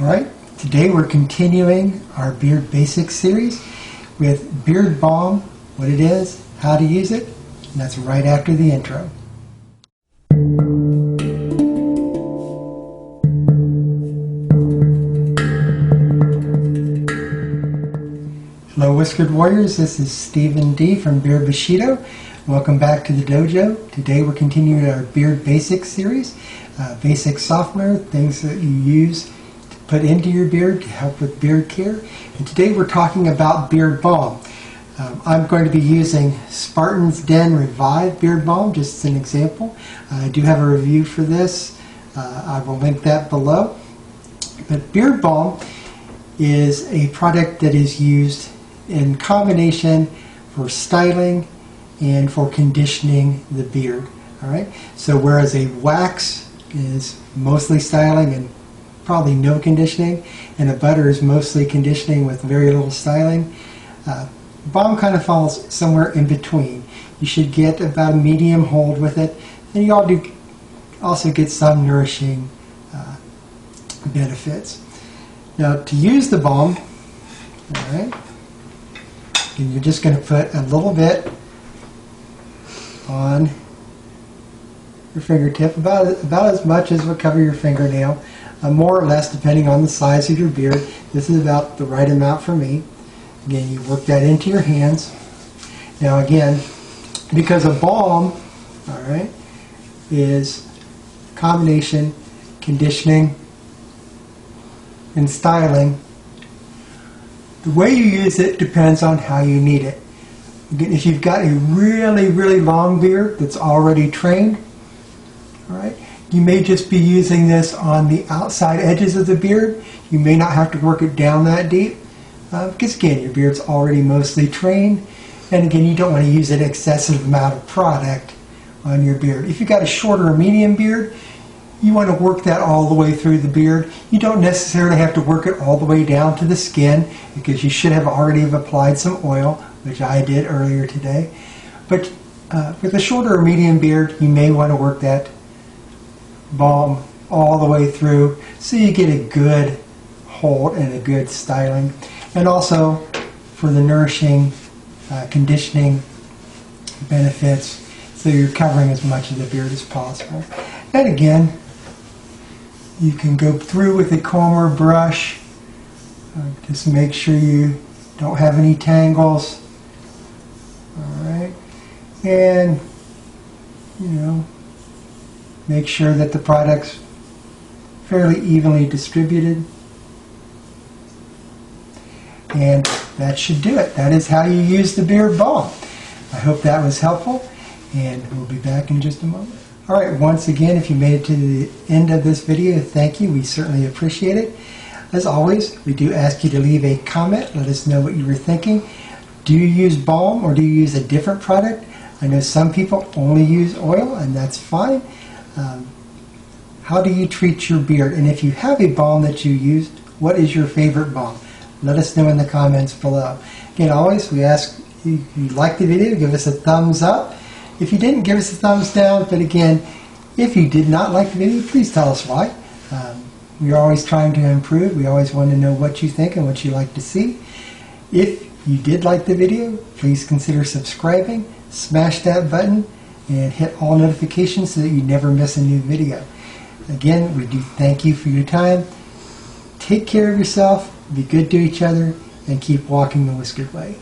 Alright, today we're continuing our Beard Basics series with Beard Balm, what it is, how to use it, and that's right after the intro. Hello Whiskered Warriors, this is Stephen D. from Beard Bushido. Welcome back to the dojo. Today we're continuing our Beard Basics series. Basic software, things that you use to put into your beard to help with beard care. And today we're talking about Beard Balm. I'm going to be using Spartans Den Beard Balm, just as an example. I do have a review for this. I will link that below. But Beard Balm is a product that is used in combination for styling and for conditioning the beard. Alright, so whereas a wax is mostly styling and probably no conditioning, and a butter is mostly conditioning with very little styling, balm kind of falls somewhere in between. You should get about a medium hold with it, and you also get some nourishing benefits. Now, to use the balm, alright, you're just going to put a little bit on your fingertip, about as much as would cover your fingernail, more or less depending on the size of your beard. This is about the right amount for me. Again, you work that into your hands. Now again, because a balm, alright, is combination, conditioning, and styling, the way you use it depends on how you need it. Again, if you've got a really long beard that's already trained, alright, you may just be using this on the outside edges of the beard. You may not have to work it down that deep, because again, your beard's already mostly trained, and again, you don't want to use an excessive amount of product on your beard. If you've got a shorter or medium beard, you want to work that all the way through the beard. You don't necessarily have to work it all the way down to the skin, because you should have already applied some oil, which I did earlier today. But with a shorter or medium beard, you may want to work that balm all the way through so you get a good hold and a good styling. And also for the nourishing, conditioning benefits, so you're covering as much of the beard as possible. And again, you can go through with a comb or brush, just make sure you don't have any tangles. Alright, and make sure that the product's fairly evenly distributed, and that should do it. That is how you use the Beard Balm. I hope that was helpful, and we'll be back in just a moment. Alright, once again, if you made it to the end of this video, thank you. We certainly appreciate it. As always, we do ask you to leave a comment. Let us know what you were thinking. Do you use balm or do you use a different product? I know some people only use oil, and that's fine. How do you treat your beard? And if you have a balm that you use, what is your favorite balm? Let us know in the comments below. Again, always, we ask you, if you like the video, give us a thumbs up. If you didn't, give us a thumbs down. But again, if you did not like the video, please tell us why. We're always trying to improve. We always want to know what you think and what you like to see. If you did like the video, please consider subscribing, smash that button, and hit all notifications so that you never miss a new video. Again, we do thank you for your time. Take care of yourself, be good to each other, and keep walking the whiskered way.